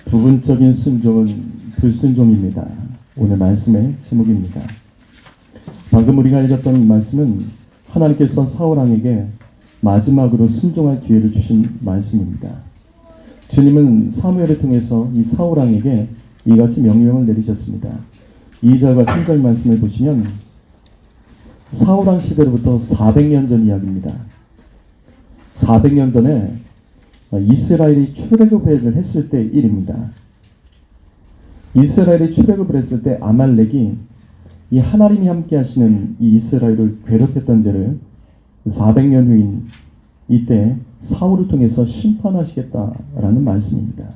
부분적인 순종은 불순종입니다. 오늘 말씀의 제목입니다. 방금 우리가 읽었던 말씀은 하나님께서 사울 왕에게 마지막으로 순종할 기회를 주신 말씀입니다. 주님은 사무엘을 통해서 이 사울 왕에게 이같이 명령을 내리셨습니다. 2절과 3절 말씀을 보시면 사울 왕 시대로부터 400년 전 이야기입니다. 400년 전에 이스라엘이 출애굽을 했을 때 일입니다. 이스라엘이 출애굽을 했을 때 아말렉이 이 하나님이 함께 하시는 이 이스라엘을 괴롭혔던 죄를 400년 후인 이때 사울을 통해서 심판하시겠다라는 말씀입니다.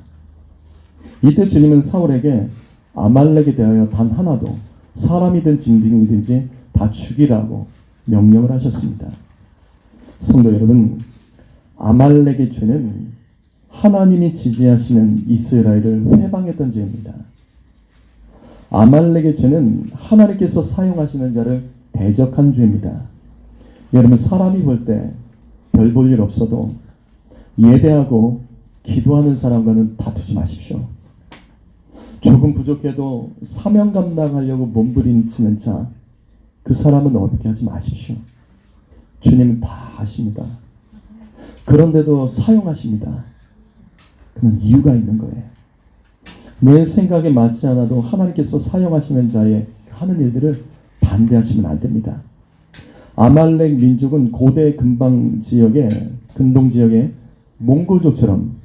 이때 주님은 사울에게 아말렉에 대하여 단 하나도 사람이든 짐승이든지 다 죽이라고 명령을 하셨습니다. 성도 여러분, 아말렉의 죄는 하나님이 지지하시는 이스라엘을 회방했던 죄입니다. 아말렉의 죄는 하나님께서 사용하시는 자를 대적한 죄입니다. 여러분, 사람이 볼 때 별 볼 일 없어도 예배하고 기도하는 사람과는 다투지 마십시오. 조금 부족해도 사명 감당하려고 몸부림치는 자, 그 사람은 어렵게 하지 마십시오. 주님은 다 아십니다. 그런데도 사용하십니다. 그건 이유가 있는 거예요. 내 생각에 맞지 않아도 하나님께서 사용하시는 자의 하는 일들을 반대하시면 안 됩니다. 아말렉 민족은 고대 근동 지역의 몽골족처럼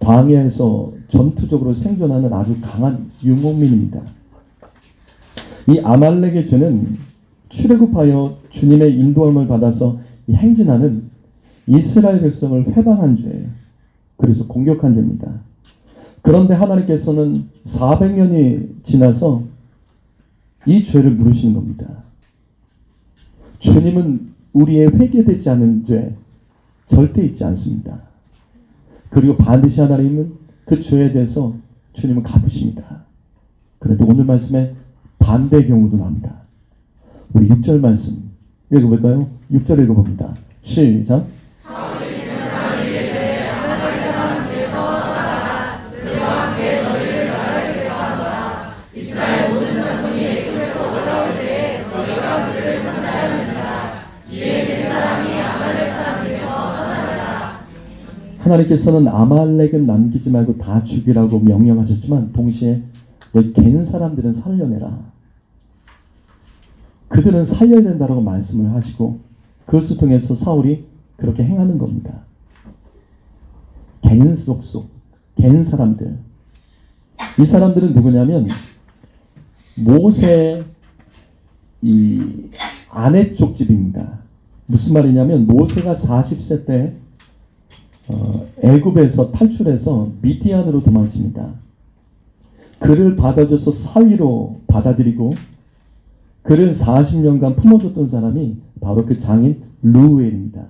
광야에서 전투적으로 생존하는 아주 강한 유목민입니다. 이 아말렉의 죄는 출애굽하여 주님의 인도함을 받아서 행진하는 이스라엘 백성을 회방한 죄예요. 그래서 공격한 죄입니다. 그런데 하나님께서는 400년이 지나서 이 죄를 물으시는 겁니다. 주님은 우리의 회개되지 않은 죄 절대 있지 않습니다. 그리고 반드시 하나님은 그 죄에 대해서 주님은 갚으십니다. 그런데 오늘 말씀에 반대의 경우도 나옵니다. 우리 6절 말씀 읽어볼까요? 6절 읽어봅니다. 시작. 하나님께서는 아말렉은 남기지 말고 다 죽이라고 명령하셨지만 동시에 내 개인 사람들은 살려내라. 그들은 살려야 된다고 말씀을 하시고 그것을 통해서 사울이 그렇게 행하는 겁니다. 개인 속속, 개인 사람들. 이 사람들은 누구냐면 모세의 이 아내 쪽 집입니다. 무슨 말이냐면 모세가 40세 때 애굽에서 탈출해서 미디안으로 도망칩니다. 그를 받아줘서 사위로 받아들이고 그를 40년간 품어줬던 사람이 바로 그 장인 르우엘입니다.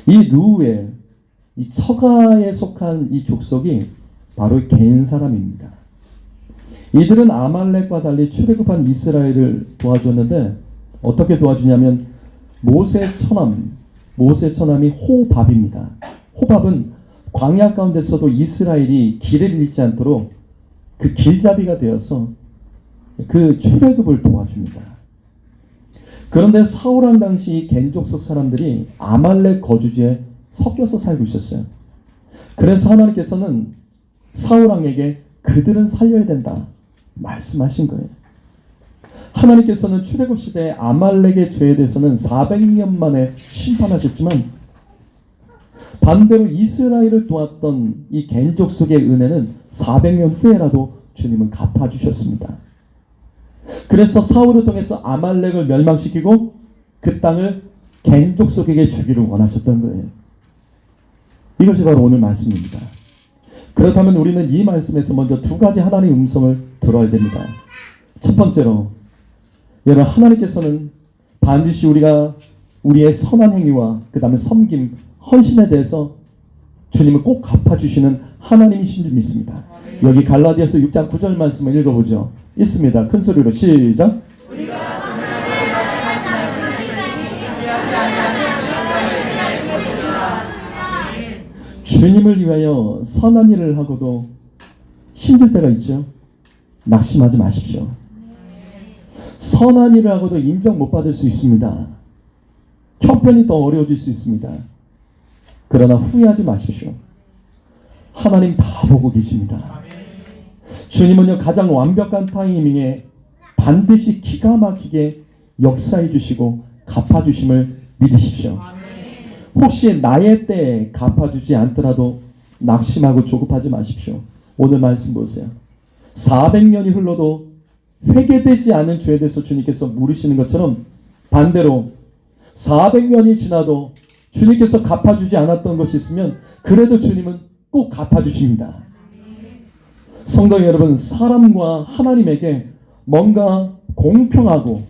이 르우엘, 이 처가에 속한 이 족속이 바로 개인 사람입니다. 이들은 아말렉과 달리 출애굽한 이스라엘을 도와줬는데 어떻게 도와주냐면 모세의 처남이 호밥입니다. 호밥은 광야 가운데서도 이스라엘이 길을 잃지 않도록 그 길잡이가 되어서 그 출애굽을 도와줍니다. 그런데 사울 왕 당시 겐족속 사람들이 아말렉 거주지에 섞여서 살고 있었어요. 그래서 하나님께서는 사울 왕에게 그들은 살려야 된다 말씀하신 거예요. 하나님께서는 출애굽 시대에 아말렉의 죄에 대해서는 400년 만에 심판하셨지만 반대로 이스라엘을 도왔던 이 겐족속의 은혜는 400년 후에라도 주님은 갚아주셨습니다. 그래서 사울을 통해서 아말렉을 멸망시키고 그 땅을 겐족속에게 주기를 원하셨던 거예요. 이것이 바로 오늘 말씀입니다. 그렇다면 우리는 이 말씀에서 먼저 두 가지 하나님의 음성을 들어야 됩니다. 첫 번째로 여러분, 하나님께서는 반드시 우리가 우리의 선한 행위와 그 다음에 섬김, 헌신에 대해서 주님은 꼭 갚아주시는 하나님이신 줄 믿습니다. 여기 갈라디아서 6장 9절 말씀을 읽어보죠. 있습니다. 큰 소리로 시작. 주님을 위하여 선한 일을 하고도 힘들 때가 있죠. 낙심하지 마십시오. 선한 일을 하고도 인정 못 받을 수 있습니다. 형편이 더 어려워질 수 있습니다. 그러나 후회하지 마십시오. 하나님 다 보고 계십니다. 주님은요, 가장 완벽한 타이밍에 반드시 기가 막히게 역사해 주시고 갚아주심을 믿으십시오. 혹시 나의 때에 갚아주지 않더라도 낙심하고 조급하지 마십시오. 오늘 말씀 보세요. 400년이 흘러도 회개되지 않은 죄에 대해서 주님께서 물으시는 것처럼, 반대로 400년이 지나도 주님께서 갚아주지 않았던 것이 있으면 그래도 주님은 꼭 갚아주십니다. 성도 여러분, 사람과 하나님에게 뭔가 공평하고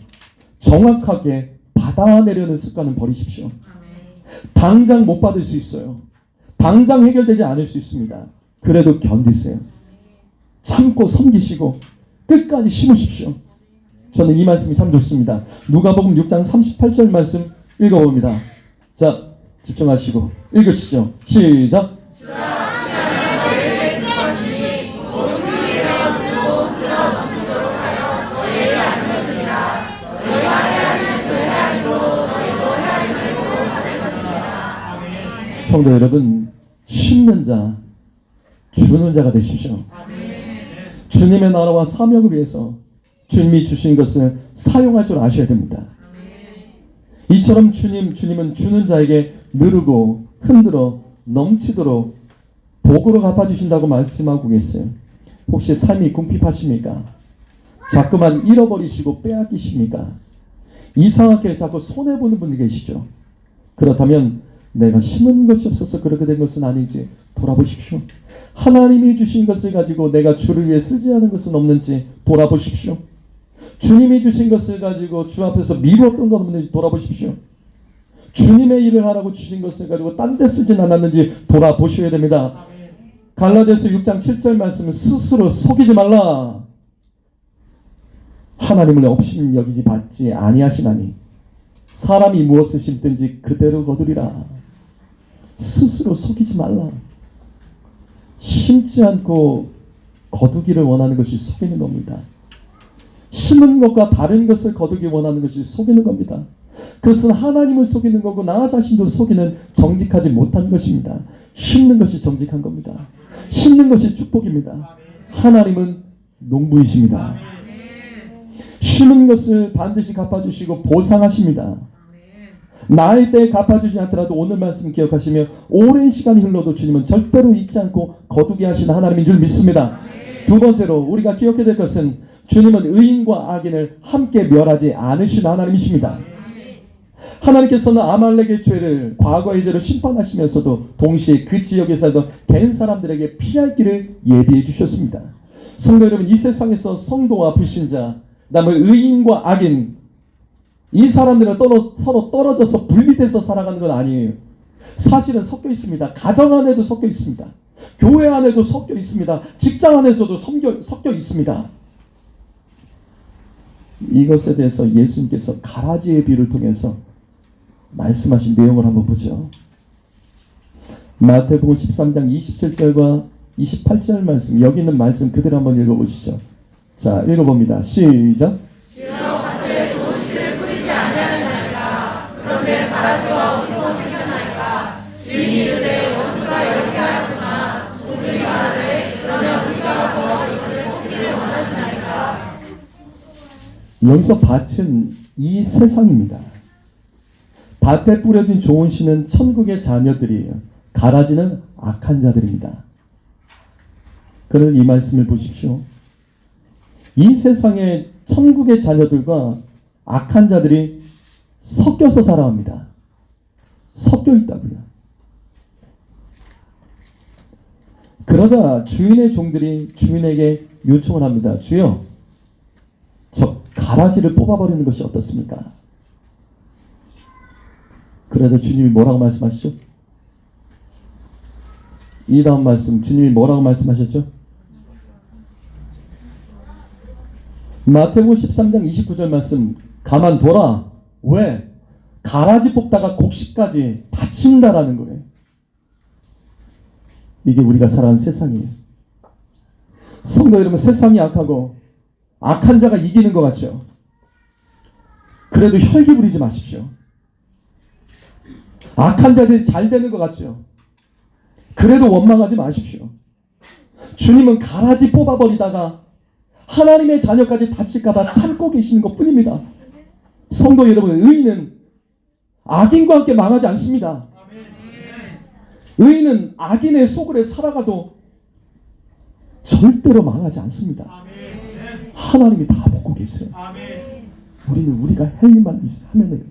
정확하게 받아내려는 습관은 버리십시오. 당장 못 받을 수 있어요. 당장 해결되지 않을 수 있습니다. 그래도 견디세요. 참고 섬기시고 끝까지 심으십시오. 저는 이 말씀이 참 좋습니다. 누가복음 6장 38절 말씀 읽어봅니다. 자, 집중하시고 읽으시죠. 시작. 성도 여러분, 심는 자, 주는 자가 되십시오. 주님의 나라와 사명을 위해서 주님이 주신 것을 사용할 줄 아셔야 됩니다. 이처럼 주님은 주는 자에게 누르고 흔들어 넘치도록 복으로 갚아주신다고 말씀하고 계세요. 혹시 삶이 궁핍하십니까? 자꾸만 잃어버리시고 빼앗기십니까? 이상하게 자꾸 손해보는 분이 계시죠? 그렇다면 내가 심은 것이 없어서 그렇게 된 것은 아닌지 돌아보십시오. 하나님이 주신 것을 가지고 내가 주를 위해 쓰지 않은 것은 없는지 돌아보십시오. 주님이 주신 것을 가지고 주 앞에서 미루었던 것 없는지 돌아보십시오. 주님의 일을 하라고 주신 것을 가지고 딴 데 쓰진 않았는지 돌아보셔야 됩니다. 갈라디아서 6장 7절 말씀은 스스로 속이지 말라. 하나님을 업신 여기지 받지 아니하시나니 사람이 무엇을 심든지 그대로 거두리라. 스스로 속이지 말라. 심지 않고 거두기를 원하는 것이 속이는 겁니다. 심은 것과 다른 것을 거두기 원하는 것이 속이는 겁니다. 그것은 하나님을 속이는 거고 나 자신도 속이는 정직하지 못한 것입니다. 심는 것이 정직한 겁니다. 심는 것이 축복입니다. 하나님은 농부이십니다. 심은 것을 반드시 갚아주시고 보상하십니다. 나의 때에 갚아주지 않더라도 오늘 말씀 기억하시며 오랜 시간이 흘러도 주님은 절대로 잊지 않고 거두게 하시는 하나님인 줄 믿습니다. 두 번째로 우리가 기억해야 될 것은 주님은 의인과 악인을 함께 멸하지 않으시는 하나님이십니다. 하나님께서는 아말렉의 죄를 과거의 죄로 심판하시면서도 동시에 그 지역에 살던 갠 사람들에게 피할 길을 예비해 주셨습니다. 성도 여러분, 이 세상에서 성도와 불신자, 그 다음에 의인과 악인, 이 사람들은 서로 떨어져서 분리돼서 살아가는 건 아니에요. 사실은 섞여 있습니다. 가정 안에도 섞여 있습니다. 교회 안에도 섞여 있습니다. 직장 안에서도 섞여 있습니다. 이것에 대해서 예수님께서 가라지의 비유를 통해서 말씀하신 내용을 한번 보죠. 마태복음 13장 27절과 28절 말씀, 여기 있는 말씀 그대로 한번 읽어보시죠. 자, 읽어봅니다. 시작. 주여 밭에 좋은 씨를 뿌리지 아니하였나이까? 그런데 가라지가 어디서 생겨나이까? 주인이 이르되 원수가 이렇게 하였구나. 종들이 말하되 그러면 우리가 가서 이것을 뽑기를 원하시나이까? 여기서 밭은 이 세상입니다. 밭에 뿌려진 좋은 씨는 천국의 자녀들이에요. 가라지는 악한 자들입니다. 그런데 이 말씀을 보십시오. 이 세상의 천국의 자녀들과 악한 자들이 섞여서 살아갑니다. 섞여 있다고요. 그러자 주인의 종들이 주인에게 요청을 합니다. 주여, 저 가라지를 뽑아버리는 것이 어떻습니까? 그래도 주님이 뭐라고 말씀하시죠? 이 다음 말씀 주님이 뭐라고 말씀하셨죠? 마태복음 13장 29절 말씀, 가만둬라. 왜? 가라지 뽑다가 곡식까지 다친다라는 거예요. 이게 우리가 살아가는 세상이에요. 성도 여러분, 세상이 악하고 악한 자가 이기는 것 같죠? 그래도 혈기 부리지 마십시오. 악한 자들이 잘 되는 것 같죠? 그래도 원망하지 마십시오. 주님은 가라지 뽑아버리다가 하나님의 자녀까지 다칠까봐 참고 계시는 것 뿐입니다. 성도 여러분, 의인은 악인과 함께 망하지 않습니다. 의인은 악인의 속을에 살아가도 절대로 망하지 않습니다. 하나님이 다 보고 계세요. 우리는 우리가 할 일만 하면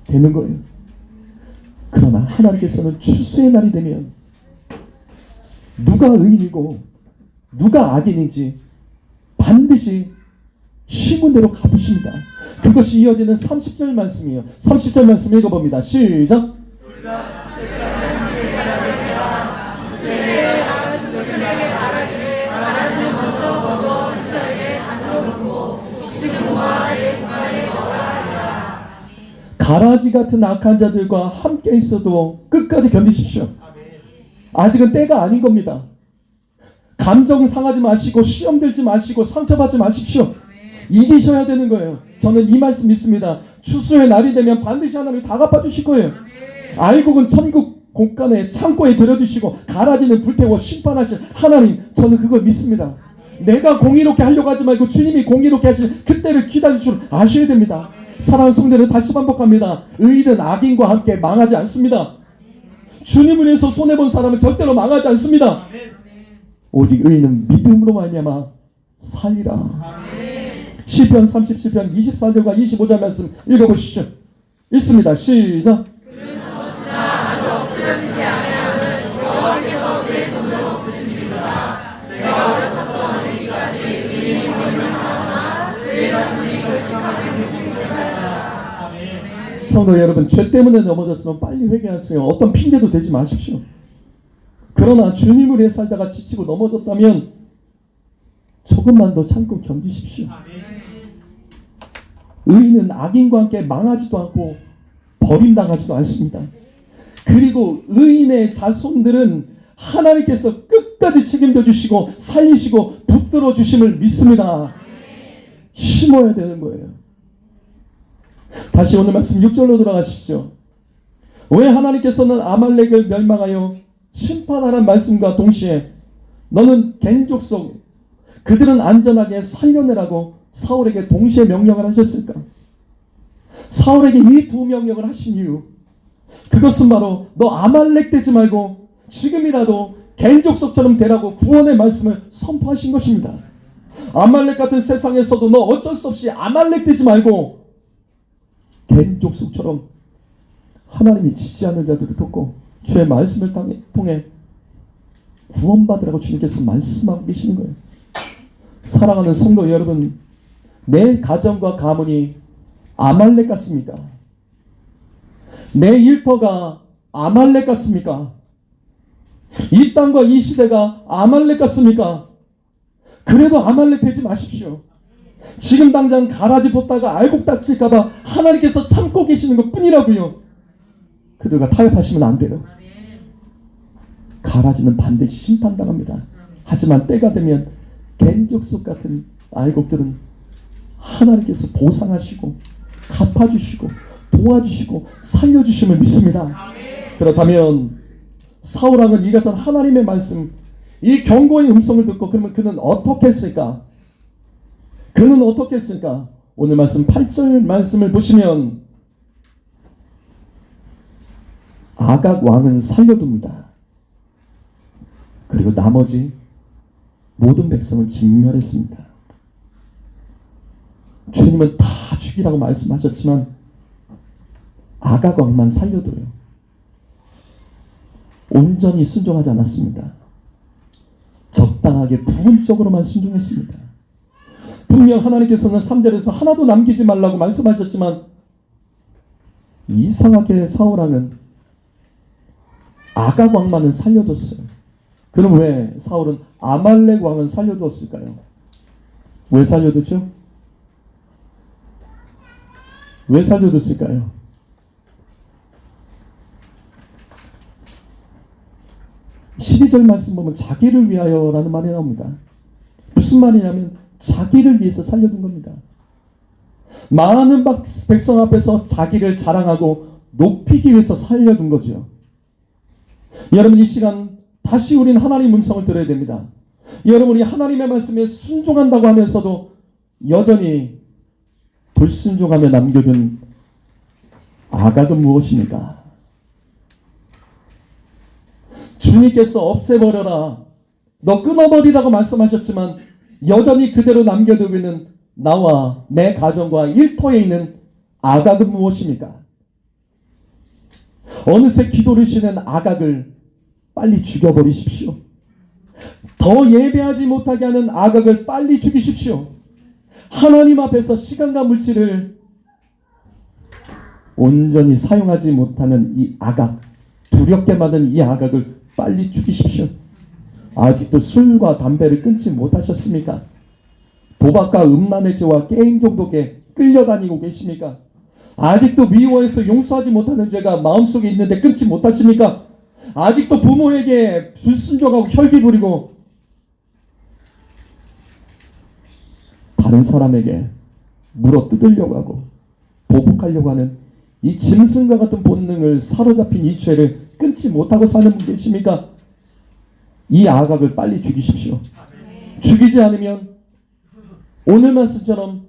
되는 거예요. 그러나 하나님께서는 추수의 날이 되면 누가 의인이고 누가 악인인지 반드시 심은 대로 갚으십니다. 그것이 이어지는 30절 말씀이에요. 30절 말씀 읽어봅니다. 시작. 가라지 같은 악한 자들과 함께 있어도 끝까지 견디십시오. 아직은 때가 아닌 겁니다. 감정 상하지 마시고 시험 들지 마시고 상처받지 마십시오. 이기셔야 되는 거예요. 저는 이 말씀 믿습니다. 추수의 날이 되면 반드시 하나님이 다 갚아주실 거예요. 알곡은 천국 곳간에 창고에 들여두시고 가라지는 불태워 심판하실 하나님, 저는 그걸 믿습니다. 내가 공의롭게 하려고 하지 말고 주님이 공의롭게 하실 그때를 기다릴 줄 아셔야 됩니다. 사랑하는 성도는 다시 반복합니다. 의인은 악인과 함께 망하지 않습니다. 주님을 위해서 손해본 사람은 절대로 망하지 않습니다. 오직 의인은 믿음으로 말미암아 살리라. 시편 37편 24절과 25절 말씀 읽어보시죠. 읽습니다. 시작. 성도 여러분, 죄 때문에 넘어졌으면 빨리 회개하세요. 어떤 핑계도 대지 마십시오. 그러나 주님을 위해 살다가 지치고 넘어졌다면 조금만 더 참고 견디십시오. 의인은 악인과 함께 망하지도 않고 버림당하지도 않습니다. 그리고 의인의 자손들은 하나님께서 끝까지 책임져 주시고 살리시고 붙들어 주심을 믿습니다. 심어야 되는 거예요. 다시 오늘 말씀 6절로 돌아가시죠. 왜 하나님께서는 아말렉을 멸망하여 심판하라는 말씀과 동시에 너는 겐 족속 그들은 안전하게 살려내라고 사울에게 동시에 명령을 하셨을까? 사울에게 이 두 명령을 하신 이유, 그것은 바로 너 아말렉 되지 말고 지금이라도 겐 족속처럼 되라고 구원의 말씀을 선포하신 것입니다. 아말렉 같은 세상에서도 너 어쩔 수 없이 아말렉 되지 말고 겐 족속처럼 하나님이 지지하는 자들을 돕고 주의 말씀을 통해 구원받으라고 주님께서 말씀하고 계시는 거예요. 사랑하는 성도 여러분, 내 가정과 가문이 아말렉 같습니까? 내 일터가 아말렉 같습니까? 이 땅과 이 시대가 아말렉 같습니까? 그래도 아말렉 되지 마십시오. 지금 당장 가라지 뽑다가 알곡 닥칠까봐 하나님께서 참고 계시는 것 뿐이라고요. 그들과 타협하시면 안 돼요. 가라지는 반드시 심판당합니다. 하지만 때가 되면 겐족속 같은 알곡들은 하나님께서 보상하시고 갚아주시고 도와주시고 살려주심을 믿습니다. 그렇다면 사울왕은 이 같은 하나님의 말씀, 이 경고의 음성을 듣고 그러면 그는 어떻게 했을까? 그는 어떻게 했을까? 오늘 말씀 8절 말씀을 보시면 아각 왕은 살려둡니다. 그리고 나머지 모든 백성을 진멸했습니다. 주님은 다 죽이라고 말씀하셨지만 아각 왕만 살려둬요. 온전히 순종하지 않았습니다. 적당하게 부분적으로만 순종했습니다. 분명 하나님께서는 3절에서 하나도 남기지 말라고 말씀하셨지만 이상하게 사울왕은 아각 왕만은 살려뒀어요. 그럼 왜 사울은 아말렉 왕은 살려두었을까요? 왜 살려뒀죠? 왜 살려뒀을까요? 12절 말씀 보면 자기를 위하여라는 말이 나옵니다. 무슨 말이냐면 자기를 위해서 살려둔 겁니다. 많은 백성 앞에서 자기를 자랑하고 높이기 위해서 살려둔 거죠. 여러분, 이 시간 다시 우리는 하나님의 음성을 들어야 됩니다. 여러분이 하나님의 말씀에 순종한다고 하면서도 여전히 불순종하며 남겨둔 악악은 무엇입니까? 주님께서 없애버려라, 너 끊어버리라고 말씀하셨지만 여전히 그대로 남겨두고 있는 나와 내 가정과 일터에 있는 악악은 무엇입니까? 어느새 기도를 쉬는 악악을 빨리 죽여버리십시오. 더 예배하지 못하게 하는 악악을 빨리 죽이십시오. 하나님 앞에서 시간과 물질을 온전히 사용하지 못하는 이 악악, 두렵게 만든 이 악악을 빨리 죽이십시오. 아직도 술과 담배를 끊지 못하셨습니까? 도박과 음란의 죄와 게임 중독에 끌려다니고 계십니까? 아직도 미워해서 용서하지 못하는 죄가 마음속에 있는데 끊지 못하십니까? 아직도 부모에게 불순종하고 혈기 부리고 다른 사람에게 물어 뜯으려고 하고 보복하려고 하는 이 짐승과 같은 본능을 사로잡힌 이 죄를 끊지 못하고 사는 분 계십니까? 이 악악을 빨리 죽이십시오. 죽이지 않으면 오늘 말씀처럼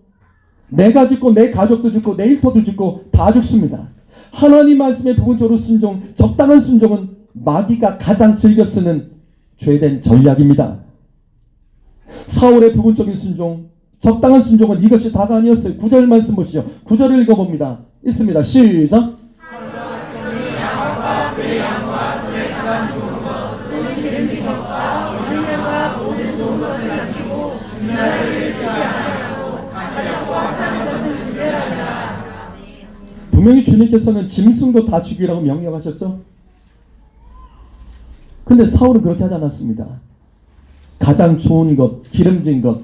내가 죽고 내 가족도 죽고 내 일터도 죽고 다 죽습니다. 하나님 말씀의 부분적으로 순종, 적당한 순종은 마귀가 가장 즐겨 쓰는 죄된 전략입니다. 사울의 부분적인 순종, 적당한 순종은 이것이 다가 아니었어요. 9절 말씀 보시죠. 9절을 읽어봅니다. 있습니다. 시작. 분명히 주님께서는 짐승도 다 죽이라고 명령하셨죠. 근데 사울은 그렇게 하지 않았습니다. 가장 좋은 것, 기름진 것,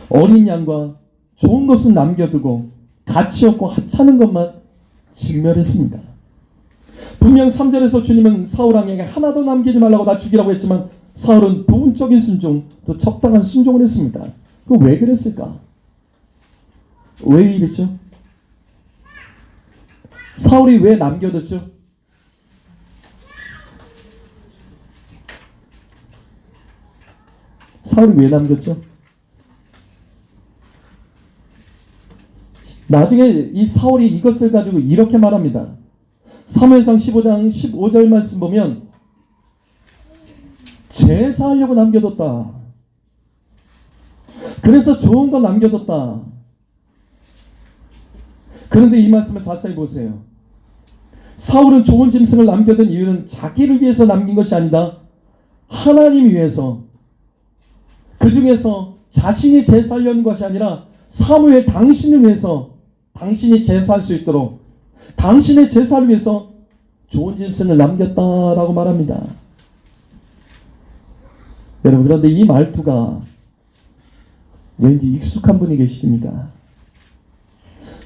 어린 양과 좋은 것은 남겨두고 가치 없고 하찮은 것만 진멸했습니다. 분명 3절에서 주님은 사울 왕에게 하나도 남기지 말라고 다 죽이라고 했지만 사울은 부분적인 순종, 또 적당한 순종을 했습니다. 그거 왜 그랬을까? 왜 이랬죠? 사울이 왜 남겨뒀죠? 사울이 왜 남겼죠? 나중에 이 사울이 이것을 가지고 이렇게 말합니다. 사무엘상 15장 15절 말씀 보면 제사하려고 남겨뒀다. 그래서 좋은 거 남겨뒀다. 그런데 이 말씀을 자세히 보세요. 사울은 좋은 짐승을 남겨둔 이유는 자기를 위해서 남긴 것이 아니다. 하나님 위해서, 그 중에서 자신이 제사하려는 것이 아니라 사무엘 당신을 위해서, 당신이 제사할 수 있도록 당신의 제사를 위해서 좋은 짐승을 남겼다라고 말합니다. 여러분, 그런데 이 말투가 왠지 익숙한 분이 계십니까?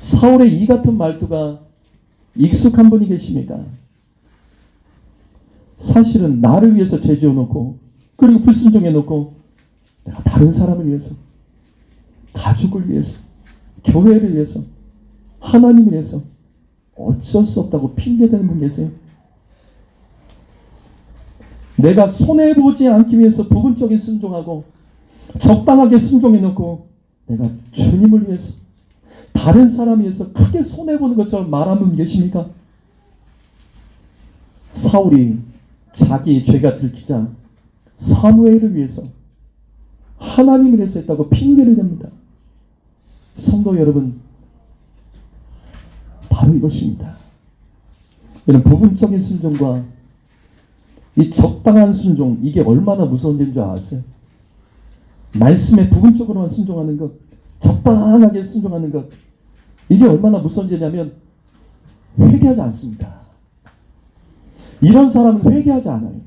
사울의 이 같은 말투가 익숙한 분이 계십니까? 사실은 나를 위해서 죄 지어놓고 그리고 불순종해놓고 내가 다른 사람을 위해서, 가족을 위해서, 교회를 위해서, 하나님을 위해서 어쩔 수 없다고 핑계대는 분 계세요? 내가 손해보지 않기 위해서 부분적인 순종하고 적당하게 순종해놓고 내가 주님을 위해서, 다른 사람을 위해서 크게 손해보는 것처럼 말하는 분 계십니까? 사울이 자기의 죄가 들키자 사무엘을 위해서, 하나님을 위해서 했다고 핑계를 냅니다. 성도 여러분, 바로 이것입니다. 이런 부분적인 순종과 이 적당한 순종, 이게 얼마나 무서운 죄인 줄 아세요? 말씀에 부분적으로만 순종하는 것, 적당하게 순종하는 것, 이게 얼마나 무서운 죄냐면 회개하지 않습니다. 이런 사람은 회개하지 않아요.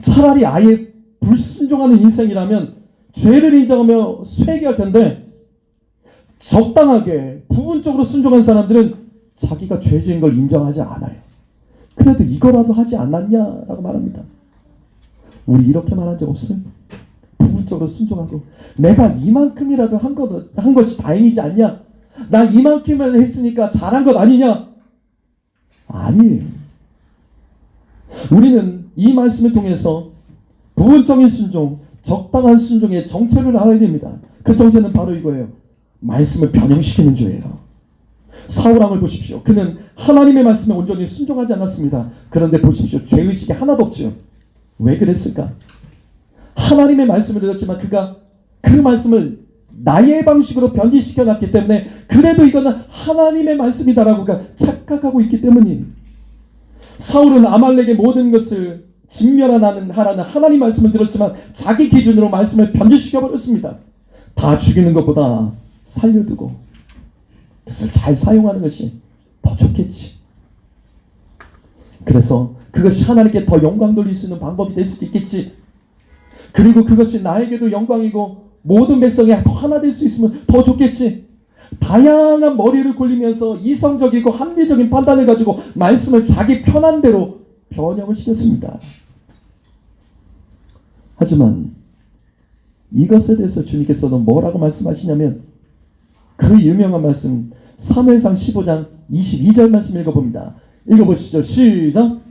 차라리 아예 불순종하는 인생이라면 죄를 인정하며 회개할 텐데, 적당하게 부분적으로 순종한 사람들은 자기가 죄 지은 걸 인정하지 않아요. 그래도 이거라도 하지 않았냐라고 말합니다. 우리 이렇게 말한 적 없어요? 부분적으로 순종하고 내가 이만큼이라도 한 것이 다행이지 않냐? 나 이만큼만 했으니까 잘한 것 아니냐? 아니에요. 우리는 이 말씀을 통해서 부분적인 순종, 적당한 순종의 정체를 알아야 됩니다. 그 정체는 바로 이거예요. 말씀을 변형시키는 죄예요. 사울왕을 보십시오. 그는 하나님의 말씀에 온전히 순종하지 않았습니다. 그런데 보십시오. 죄의식이 하나도 없죠. 왜 그랬을까? 하나님의 말씀을 들었지만 그가 그 말씀을 나의 방식으로 변질시켜 놨기 때문에 그래도 이거는 하나님의 말씀이다라고 그가 착각하고 있기 때문이에요. 사울은 아말렉의 모든 것을 진멸하라는 하나님 말씀을 들었지만 자기 기준으로 말씀을 변질시켜 버렸습니다. 다 죽이는 것보다 살려두고 그것을 잘 사용하는 것이 더 좋겠지. 그래서 그것이 하나님께 더 영광 돌릴 수 있는 방법이 될 수도 있겠지. 그리고 그것이 나에게도 영광이고 모든 백성이 더 하나 될 수 있으면 더 좋겠지. 다양한 머리를 굴리면서 이성적이고 합리적인 판단을 가지고 말씀을 자기 편한 대로 변형을 시켰습니다. 하지만 이것에 대해서 주님께서는 뭐라고 말씀하시냐면 그 유명한 말씀 사무엘상 15장 22절 말씀 읽어봅니다. 읽어보시죠. 시작.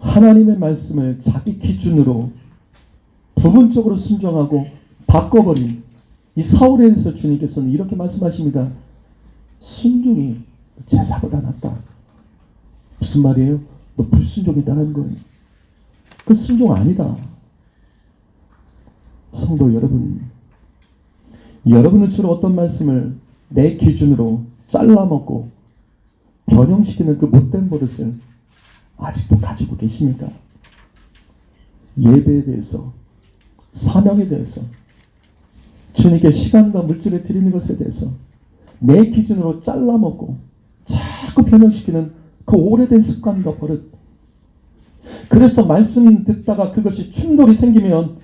하나님의 말씀을 자기 기준으로 부분적으로 순종하고 바꿔버린 이 사울에 대해서 주님께서는 이렇게 말씀하십니다. 순종이 제사보다 낫다. 무슨 말이에요? 너 불순종이다라는 거예요. 그 순종 아니다. 성도 여러분, 여러분은 주로 어떤 말씀을 내 기준으로 잘라먹고 변형시키는 그 못된 버릇을 아직도 가지고 계십니까? 예배에 대해서, 사명에 대해서, 주님께 시간과 물질을 드리는 것에 대해서 내 기준으로 잘라먹고 자꾸 변형시키는 그 오래된 습관과 버릇. 그래서 말씀 듣다가 그것이 충돌이 생기면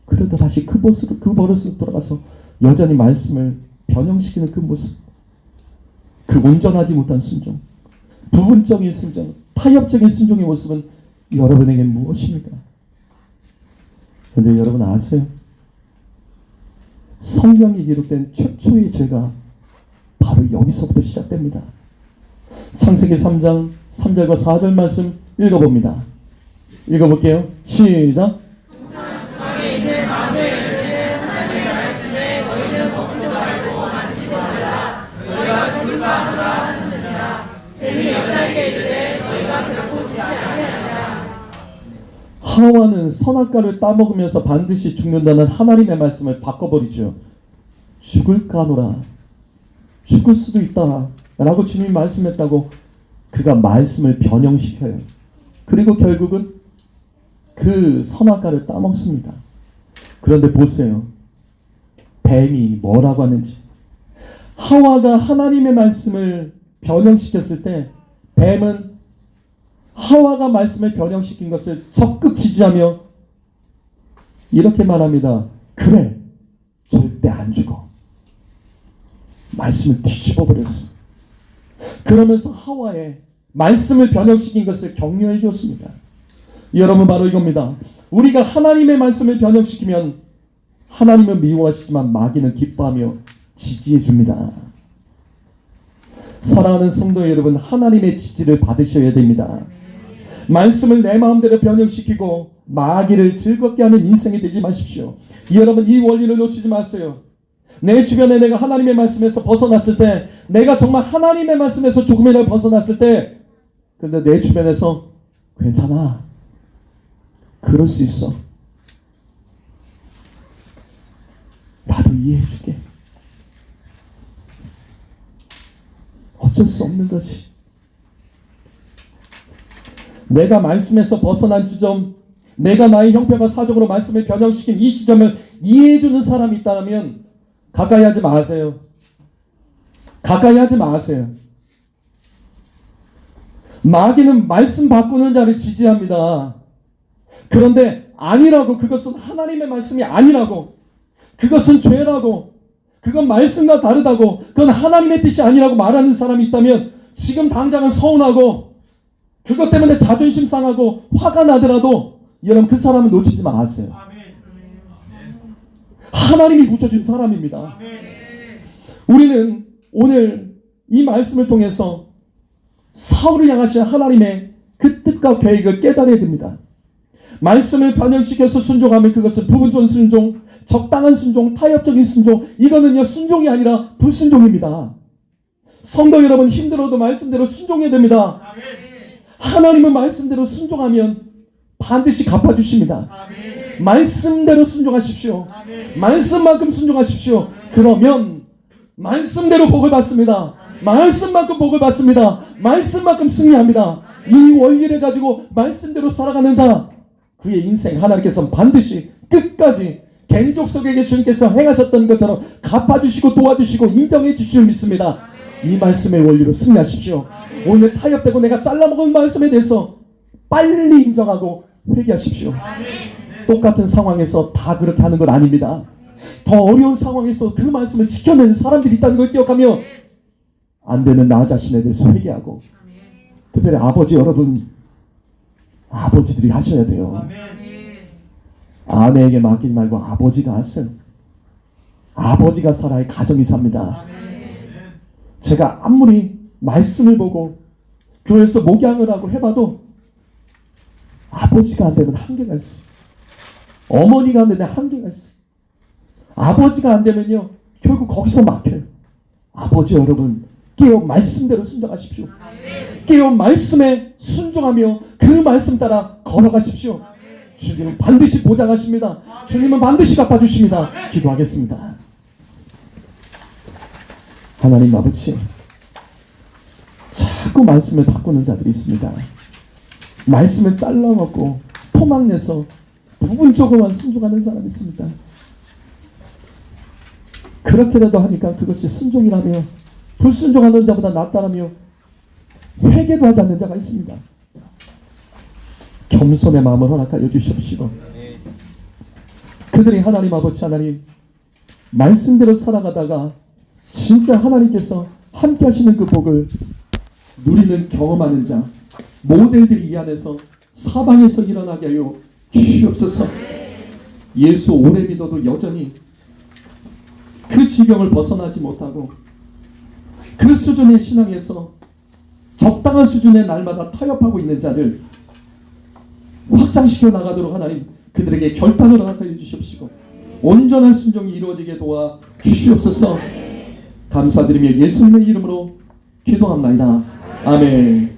그래도 다시 그 버릇으로 돌아가서 여전히 말씀을 변형시키는 그 모습. 그 온전하지 못한 순종, 부분적인 순종, 타협적인 순종의 모습은 여러분에게 무엇입니까? 그런데 여러분 아세요? 성경에 기록된 최초의 죄가 바로 여기서부터 시작됩니다. 창세기 3장 3절과 4절 말씀 읽어봅니다. 읽어볼게요. 시작. 하와는 선악과를 따먹으면서 반드시 죽는다는 하나님의 말씀을 바꿔버리죠. 죽을까 하노라. 죽을 수도 있다 라고 주님이 말씀했다고 그가 말씀을 변형시켜요. 그리고 결국은 그 선악과를 따먹습니다. 그런데 보세요. 뱀이 뭐라고 하는지. 하와가 하나님의 말씀을 변형시켰을 때 뱀은 하와가 말씀을 변형시킨 것을 적극 지지하며 이렇게 말합니다. 그래, 절대 안 죽어. 말씀을 뒤집어 버렸어. 그러면서 하와의 말씀을 변형시킨 것을 격려해 주었습니다. 여러분 바로 이겁니다. 우리가 하나님의 말씀을 변형시키면 하나님은 미워하시지만 마귀는 기뻐하며 지지해 줍니다. 사랑하는 성도 여러분, 하나님의 지지를 받으셔야 됩니다. 말씀을 내 마음대로 변형시키고 마귀를 즐겁게 하는 인생이 되지 마십시오. 여러분 이 원리를 놓치지 마세요. 내 주변에 내가 하나님의 말씀에서 벗어났을 때, 내가 정말 하나님의 말씀에서 조금이라도 벗어났을 때, 근데 내 주변에서 괜찮아, 그럴 수 있어, 나도 이해해줄게, 어쩔 수 없는 것이. 내가 말씀에서 벗어난 지점, 내가 나의 형편과 사정으로 말씀을 변형시킨 이 지점을 이해해주는 사람이 있다면 가까이 하지 마세요. 가까이 하지 마세요. 마귀는 말씀 바꾸는 자를 지지합니다. 그런데 아니라고, 그것은 하나님의 말씀이 아니라고, 그것은 죄라고, 그건 말씀과 다르다고, 그건 하나님의 뜻이 아니라고 말하는 사람이 있다면 지금 당장은 서운하고 그것 때문에 자존심 상하고 화가 나더라도 여러분 그 사람을 놓치지 마세요. 하나님이 붙여준 사람입니다. 우리는 오늘 이 말씀을 통해서 사울을 향하신 하나님의 그 뜻과 계획을 깨달아야 됩니다. 말씀을 변형시켜서 순종하면 그것은 부분적인 순종, 적당한 순종, 타협적인 순종, 이거는요 순종이 아니라 불순종입니다. 성도 여러분, 힘들어도 말씀대로 순종해야 됩니다. 하나님은 말씀대로 순종하면 반드시 갚아주십니다. 말씀대로 순종하십시오. 말씀만큼 순종하십시오. 그러면 말씀대로 복을 받습니다. 말씀만큼 복을 받습니다. 말씀만큼 승리합니다. 이 원리를 가지고 말씀대로 살아가는 자, 그의 인생 하나님께서는 반드시 끝까지 갱족속에게 주님께서 행하셨던 것처럼 갚아주시고 도와주시고 인정해 주실 줄 믿습니다. 이 말씀의 원리로 승리하십시오. 오늘 타협되고 내가 잘라먹은 말씀에 대해서 빨리 인정하고 회개하십시오. 똑같은 상황에서 다 그렇게 하는 건 아닙니다. 더 어려운 상황에서 그 말씀을 지켜내는 사람들이 있다는 걸 기억하며 안 되는 나 자신에 대해서 회개하고, 특별히 아버지 여러분, 아버지들이 하셔야 돼요. 아내에게 맡기지 말고 아버지가 하세요. 아버지가 살아야 가정이 삽니다. 제가 아무리 말씀을 보고 교회에서 목양을 하고 해봐도 아버지가 안 되면 한계가 있어요. 어머니가 안 되면 한계가 있어요. 아버지가 안 되면요 결국 거기서 막혀요. 아버지 여러분, 깨어 말씀대로 순종하십시오. 깨어 말씀에 순종하며 그 말씀 따라 걸어가십시오. 주님은 반드시 보장하십니다. 주님은 반드시 갚아주십니다. 기도하겠습니다. 하나님 아버지, 자꾸 말씀을 바꾸는 자들이 있습니다. 말씀을 잘라먹고 토막내서 부분적으로만 순종하는 사람이 있습니다. 그렇게라도 하니까 그것이 순종이라며 불순종하는 자보다 낫다라며 회개도 하지 않는 자가 있습니다. 겸손의 마음을 허락하여 주시옵시고, 그들이 하나님 아버지 하나님 말씀대로 살아가다가 진짜 하나님께서 함께 하시는 그 복을 누리는 경험하는 자, 모델들이 이 안에서 사방에서 일어나게 하여 주시옵소서. 예수 오래 믿어도 여전히 그 지경을 벗어나지 못하고 그 수준의 신앙에서 적당한 수준의 날마다 타협하고 있는 자를 확장시켜 나가도록 하나님 그들에게 결단을 허락하여 주시옵시고 온전한 순종이 이루어지게 도와 주시옵소서. 감사드리며 예수님의 이름으로 기도합나이다. 아멘.